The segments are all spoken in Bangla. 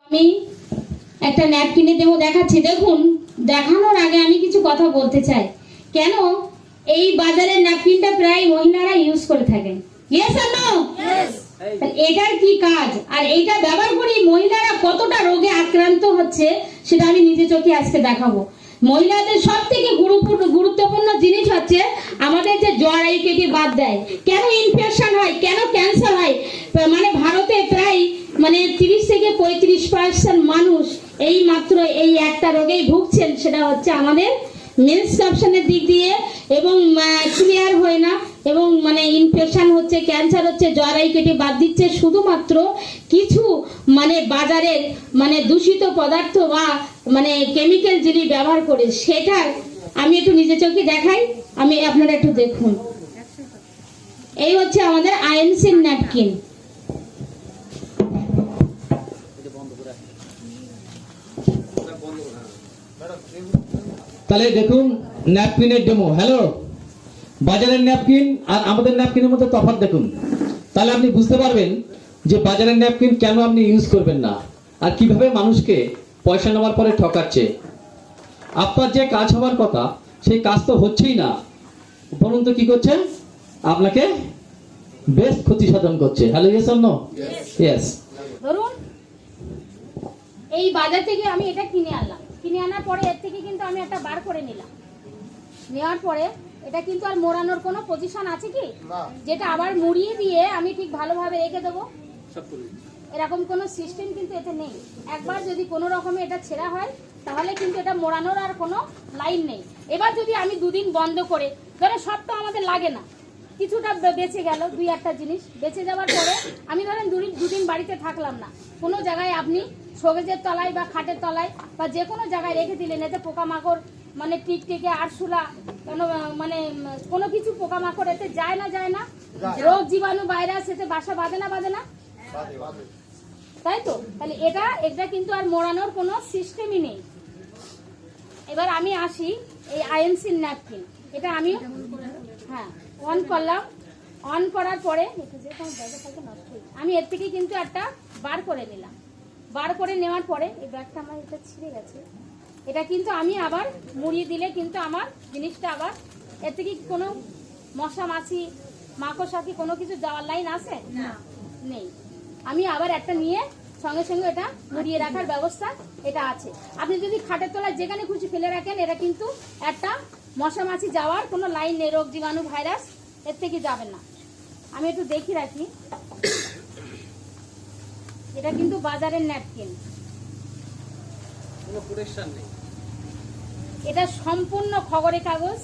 আমি একটা ন্যাপকিনে দেবো দেখাচ্ছি। দেখুন, দেখানোর আগে আমি কিছু কথা বলতে চাই। কেন এই বাজারের ন্যাপকিনটা প্রায় মহিলারা ইউজ করে থাকেন? ইয়েস আর নো? এটার কি কাজ আর এইটা ব্যবহার করি মহিলারা কতটা রোগে আক্রান্ত হচ্ছে সেটা আমি নিজে চোখে আজকে দেখাবো। মহিলাদের সব থেকে গুরুত্বপূর্ণ জিনিস হচ্ছে আমাদের যে জ্বর এই কেটে বাদ দেয়, কেন ইনফেকশন হয়, কেন ক্যান্সার হয়। মানে ভারতে প্রায় 30 থেকে 35% মানুষ এই মাত্র এই একটা রোগেই ভুগছেন, সেটা হচ্ছে আমাদের মেনস্ট্রাকশনের দিক দিয়ে, এবং ক্লিয়ার হয় না, এবং ইনফেকশন হচ্ছে, ক্যান্সার হচ্ছে, জ্বরাই কেটে বাদ দিচ্ছে শুধুমাত্র কিছু বাজারের দূষিত পদার্থ বা কেমিক্যাল যিনি ব্যবহার করে। সেটা আমি একটু নিজে চোখে দেখাই, আমি আপনারা একটু দেখুন। এই হচ্ছে আমাদের আইএনসি ন্যাপকিন। তাহলে দেখুন ন্যাপকিনের ডেমো। হ্যালো, বাজারের ন্যাপকিন আর আমাদের ন্যাপকিনের মধ্যে তফাৎ দেখুন। তাহলে আপনি বুঝতে পারবেন যে বাজারের ন্যাপকিন কেন আপনি ইউজ করবেন না আর কিভাবে মানুষকে পয়সা নেওয়ার পরে ঠকাচ্ছে। আপনার যে কাজ হওয়ার কথা সেই কাজ তো হচ্ছেই না, বরং তো কি করছে, আপনাকে বেশ ক্ষতি সাধন করছে। Hello, yes or no? Yes. ধরুন এই বাজার থেকে আমি এটা কিনে আনলাম, কিনে আনার পরে এর থেকে কিন্তু আমি একটা বার করে নিলাম। নেওয়ার পরে এটা কিন্তু আর মোড়ানোর কোনো পজিশন আছে কি, যেটা আবার মুড়িয়ে দিয়ে আমি ঠিক ভালোভাবে রেখে দেবো, এরকম কোনো সিস্টেম কিন্তু এতে নেই। একবার যদি কোনো রকমে এটা ছেঁড়া হয় তাহলে কিন্তু এটা মোড়ানোর আর কোনো লাইন নেই। এবার যদি আমি দুদিন বন্ধ করে, ধরো সব তো আমাদের লাগে না, কিছুটা বেঁচে গেল, 2-1টা জিনিস বেঁচে যাওয়ার পরে আমি ধরেন দুদিন বাড়িতে থাকলাম না, কোনো জায়গায় আপনি শোকেজের তলায় বা খাটের তলায় বা যে কোনো জায়গায় রেখে দিলেন, এতে পোকামাকড় টিকটিকে আরশোলা কোনো কিছু পোকামাকড় এতে যায় না, রোগ জীবাণু ভাইরাস এতে বাসা বাঁধে না, তাই তো? তাহলে এটা কিন্তু আর মোড়ানোর কোনো সিস্টেমই নেই। এবার আমি আসি এই আইএনসি ন্যাপকিন, এটা আমি অন করলাম। অন করার পরে আমি এর থেকে কিন্তু একটা বার করে নিলাম। বার করে নেওয়ার পরে এই ব্যাগটা আমার এটা ছিঁড়ে গেছে, এটা কিন্তু আমি আবার মুড়িয়ে দিলে কিন্তু আমার জিনিসটা আবার এর থেকে কোনো মশা মাছি মাকড়সা কি কোনো কিছু যাওয়ার লাইন আছে? নেই। আমি আবার একটা নিয়ে সঙ্গে সঙ্গে এটা মুড়িয়ে রাখার ব্যবস্থা এটা আছে। আপনি যদি খাটের তলায় যেখানে খুশি ফেলে রাখেন, এটা কিন্তু একটা মশা মাছি যাওয়ার কোনো লাইন নেই, রোগ জীবাণু ভাইরাস এর থেকে যাবে না। আমি একটু দেখি রাখি, এটা কিন্তু বাজারের ন্যাপকিন, এটা সম্পূর্ণ খবরের কাগজ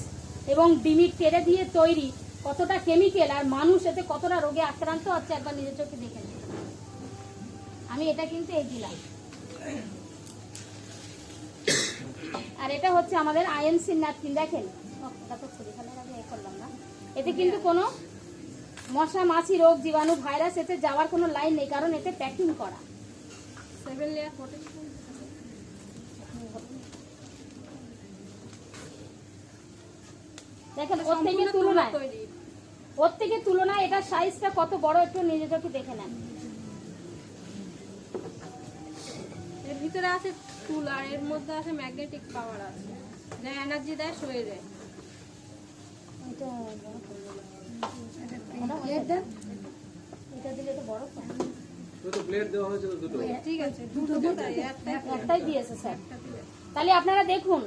এবং ডিমিট কেড়ে দিয়ে তৈরি। কতটা কেমিক্যাল আর মানুষ এতে কতটা রোগে আক্রান্ত হচ্ছে একবার নিজের চোখে দেখে নিন। আমি এটা কিন্তু এই দিলাম, আর এটা হচ্ছে আমাদের আইএনসি ন্যাপকিন। দেখেন, এটা তো ছবি ফেলার আগে করলাম না, এতে কিন্তু কোনো মশা মাছি রোগ জীবাণু ভাইরাস এতে যাওয়ার কোনো লাইন নেই, কারণ এতে প্যাকিং করা 7 লেয়ার প্রোটেকশন। দেখেন ওর থেকে তুলনায় এটার সাইজটা কত বড়, একটু নিজে চোখে দেখে নেন। এর ভিতরে আছে টুল আর এর মধ্যে আছে ম্যাগনেটিক পাওয়ার আছে, যা এনার্জি দেয় শরীরে। এটা দিলে তো বড় তো ব্লেড দেওয়া হয়েছে তো দুটো। ঠিক আছে, দুটো একটাই দিয়েছে স্যার। তাহলে আপনারা দেখুন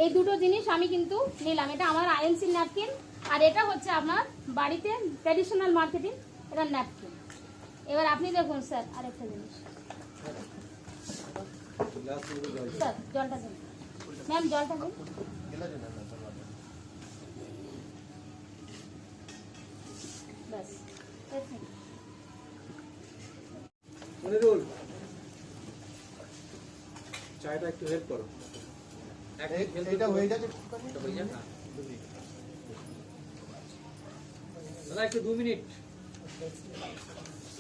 এই দুটো জিনিস আমি কিন্তু নিলাম। এটা আমার আইএনসি ন্যাপকিন, আর এটা হচ্ছে আপনার বাড়িতে ট্র্যাডিশনাল মার্কেটিং এটা ন্যাপকিন। এবার আপনি দেখুন স্যার আরেকটা জিনিস, স্যার জলটা দিন, ম্যাম জলটা দিন। ব্যাস, মনিরুল, চায়টা একটু হেল্প করো। এটা হয়ে যাচ্ছে, দাদা একটু 2 মিনিট।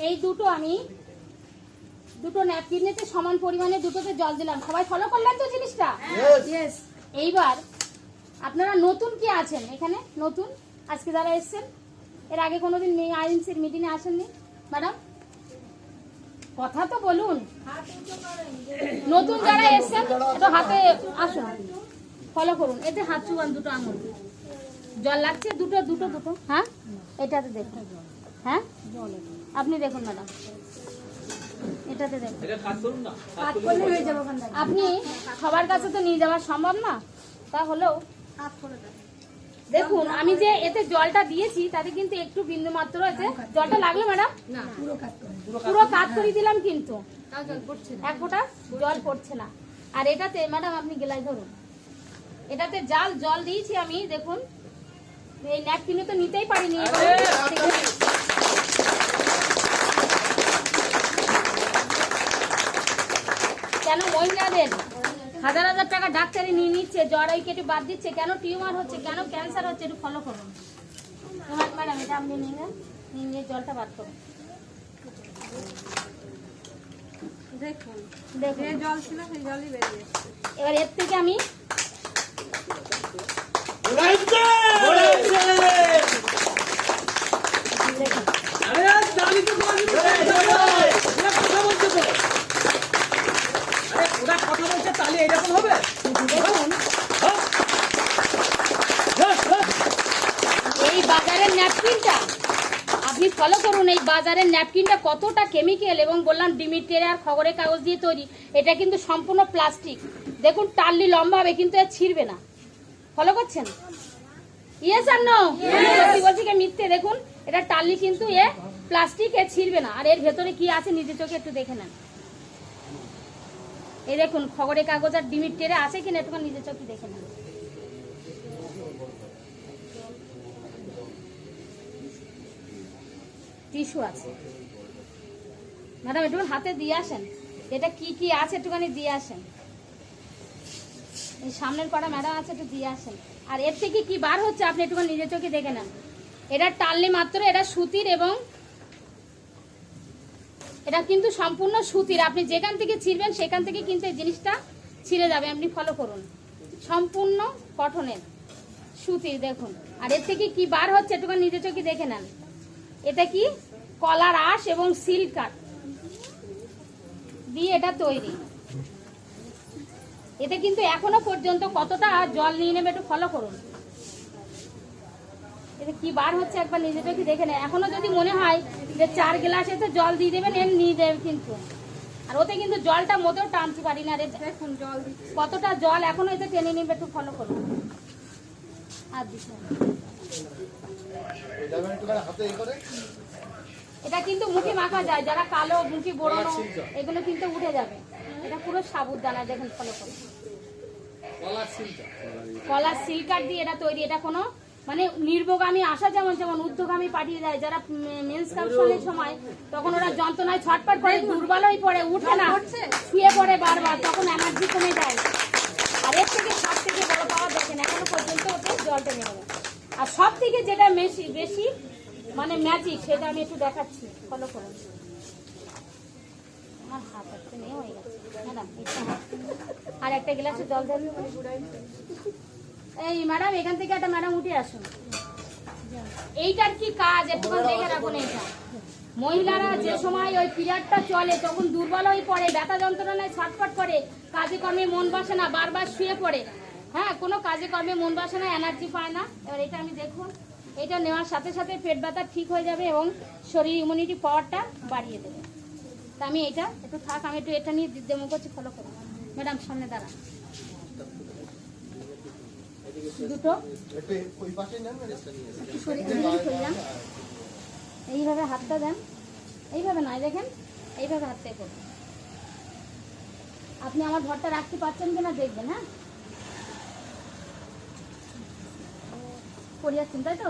এই দুটো ন্যাপকিনেতে সমান পরিমাণে দুটোতে জল দিলাম। সবাই ফলো করলেন তো জিনিসটা? ইয়েস। এইবার আপনারা নতুন কি আছেন এখানে? নতুন আজকে যারা এসেছেন, এর আগে কোনোদিন আইএনসির মিটিংয়ে আসেননি ম্যাডাম? কথা তো বলুন। নতুন যারা এসছেন একটু হাতে আসুন, ফলো করুন। এতে হাত চুবান দুটো আঙুল, জল লাগছে দুটো দুটো দুটো। হ্যাঁ, এটাতে দেখুন। হ্যাঁ, আপনি দেখুন ম্যাডাম, এটাতে দেখুন। আপনি সবার কাছে তো নিয়ে যাওয়া সম্ভব না, তাহলেও দেখুন আমি যে এতে জলটা দিয়েছি তাতে কিন্তু একটু বিন্দু মাত্র এতে জলটা লাগলো ম্যাডাম, পুরো কাট করে দিলাম কিন্তু এক ফোঁটা জল পড়ছে না। আর এটাতে ম্যাডাম আপনি গেলাই ধরুন, এটাতে জল দিয়েছি আমি, দেখুন এই ন্যাপকিনে তো নিতেই পারিনি। কেন মহিলাদের হাজার হাজার টাকা ডাক্তারি নিয়ে নিচ্ছে, জ্বর ওই কেটে বাদ দিচ্ছে, কেন টিউমার হচ্ছে, কেন ক্যান্সার হচ্ছে, একটু ফলো করুন। ম্যাডাম এটা আপনি নিয়ে জলটা বাদ করুন। দেখুন দেখুন যে জল ছিল সেই জলই বেরিয়ে এসেছে। এবার এর থেকে আমি দেখুন এই বাজারের ন্যাপকিনটা আপনি ফলো করুন। এই বাজারের ন্যাপকিনটা কতটা কেমিক্যাল এবং বললাম ডিমিটের আর খবরের কাগজ দিয়ে তৈরি, এটা কিন্তু সম্পূর্ণ প্লাস্টিক। দেখুন টাল্লি লম্বা হবে কিন্তু এর ছিঁড়বে না। ফলো করছেন? ইয়েস আর নো? সত্যি বলছি কি মিথ্যে? দেখুন এটা টাল্লি কিন্তু এ প্লাস্টিক, এ ছিঁড়বে না। আর এর ভেতরে কি আছে নিজে চোখে একটু দেখে নেন। এই দেখুন খবরের কাগজ আর ডিমিট টেরে আছে কিনা একটু নিজে চোখে দেখে নেন। টিস্যু আছে ম্যাডাম, একটু হাতে দিয়ে আসেন, এটা কি কি আছে একটুখানি দিয়ে আসেন। এই সামনের কটা ম্যাডাম আছে, একটু দিয়ে আসেন। আর এর থেকে কি বার হচ্ছে আপনি একটুখানি নিজের চোখে দেখে নেন। এটা টানলে মাত্র এটা সুতির, এবং এটা কিন্তু সম্পূর্ণ সুতির। আপনি যেখান থেকে ছিঁড়বেন সেখান থেকে কিন্তু এই জিনিসটা ছিঁড়ে যাবে। আপনি ফলো করুন, সম্পূর্ণ কটনের সুতির। দেখুন আর এর থেকে কি বার হচ্ছে একটুখানি নিজের চোখে দেখে নেন। এটা কি কলার আঁশ এবং সিল্ক কাট দিয়ে এটা তৈরি। এতে কিন্তু এখনো পর্যন্ত কতটা জল নিয়ে নেবে একটু ফলো করুন। এতে কি বার হচ্ছে একবার নিজে চোখে দেখে নেন। এখনো যদি মনে হয় যে 4 গ্লাস এতে জল দিয়ে দেবেন, এর নিয়ে দেবে কিন্তু। আর ওতে কিন্তু জলটা মোটেও টানতে পারি না। দেখুন জল কতটা জল এখনো এতে টেনে নেবে একটু ফলো করুন। আর দিচ্ছি এটা কিন্তু মুখে মাখা যায়, যারা কালো মুখে বড়ানো এগুলো কিন্তু উঠে যাবে। এটা পুরো সাবুদানা, দেখুন ফলো করুন। কলার সিল্কার দিয়ে এটা তৈরি। এটা কোনো মানে নির্ভোগামী আসা যেমন যেমন ঊর্ধ্বগামী পাঠিয়ে দেয়, যারা মেন্সট্রুয়েশনের সময় তখন ওরা যন্ত্রণায় ছটফট করে, দুর্বল হয়ে পড়ে, উঠে না, শুয়ে পড়ে বারবার, তখন এনার্জি কমে যায়। আর এর থেকে সব থেকে বড় পাওয়া দেখেন এখনো পর্যন্ত ওতে জল টেনে নেবে। আর সব থেকে যেটা বেশি মানে ম্যাজিক, সেটা আমি একটু দেখাচ্ছি, ফলো করুন। আমার হাত একটা নিয়ে হয়ে গেছে ম্যাডাম, আর একটা গ্লাসে জল দেন। এই ম্যাডাম এখান থেকে একটা ম্যাডাম উঠে আসুন। এইটার কি কাজ একটু দেখে রাখুন। এইটা মহিলারা যে সময় ওই পিরিয়ডটা চলে তখন দুর্বল হয়ে পড়ে, ব্যথা যন্ত্রণায় ছটফট করে, কাজে কর্মে মন বসে না, বারবার শুয়ে পড়ে। হ্যাঁ, কোনো কাজে কর্মে মন বসে না, এনার্জি পায় না। এবার এটা আমি দেখুন, এটা নেওয়ার সাথে সাথে পেট ব্যথা ঠিক হয়ে যাবে এবং শরীর ইমিউনিটি পাওয়ারটা বাড়িয়ে দেবে। তা আমি এটা একটু থাক, আমি একটু এটা নিয়ে ডেমো করছি, ফলো করুন। ম্যাডাম সামনে দাঁড়ান, দুটো এইভাবে হাতটা দেন, এইভাবে নয়, দেখেন এইভাবে হাতটা করুন। আপনি আমার ঘরটা রাখতে পারছেন কিনা দেখবেন। হ্যাঁ, পরিয়াচ্ছেন তাই তো?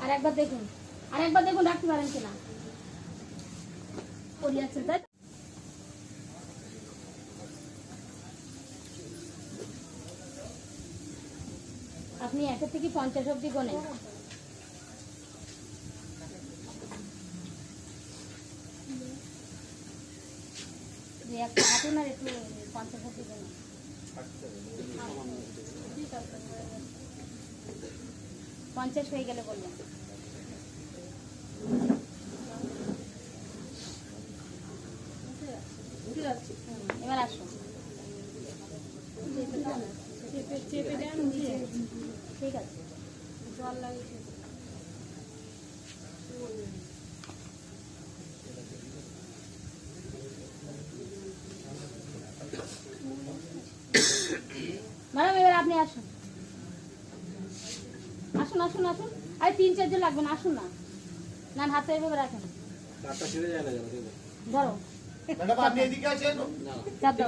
আর একবার দেখুন, আর একবার দেখুন রাখতে পারেন কিনা। পরিয়াচ্ছেন তাই তো? আপনি 1 থেকে 50 অব্দি গোনেন। একটা হাঁটুন আর একটু 50 অব্দি গোনেন। 50 হয়ে গেলে বলবেন। এবার আসুন, চেপে দেন নিচে ঠিক আছে। জল লাগিয়ে ম্যাডাম এবার আপনি আসুন, আসুন আসুন আসুন। আরে 3-4 জন লাগবে না, আসুন না। না হাতে এভাবে রাখেন, ধরো ম্যাডাম আপনি এদিকে আসেন। চাপ দাও,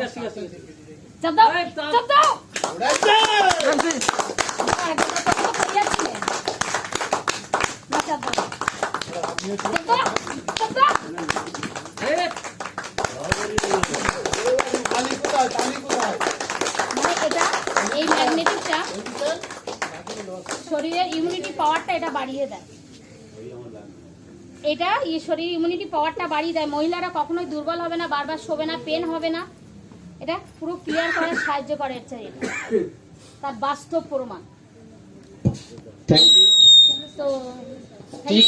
চাপ দাও, চাপ দাও। না, চাপ দাও। চাপ দাও, চাপ দাও। পানি কোথায়, পানি কোথায়? মানে এটা, এই ম্যাগনেটিকটা শরীরের ইমিউনিটি পাওয়ারটা এটা বাড়িয়ে দেয়। এটা শরীরের ইমিউনিটি পাওয়ারটা বাড়িয়ে দেয়। মহিলারা কখনোই দুর্বল হবে না, বারবার শোবে না, পেন হবে না। এটা পুরো ক্লিয়ার করার সাহায্য করে এটা, তার বাস্তব প্রমাণ। Thank you. তো ঠিক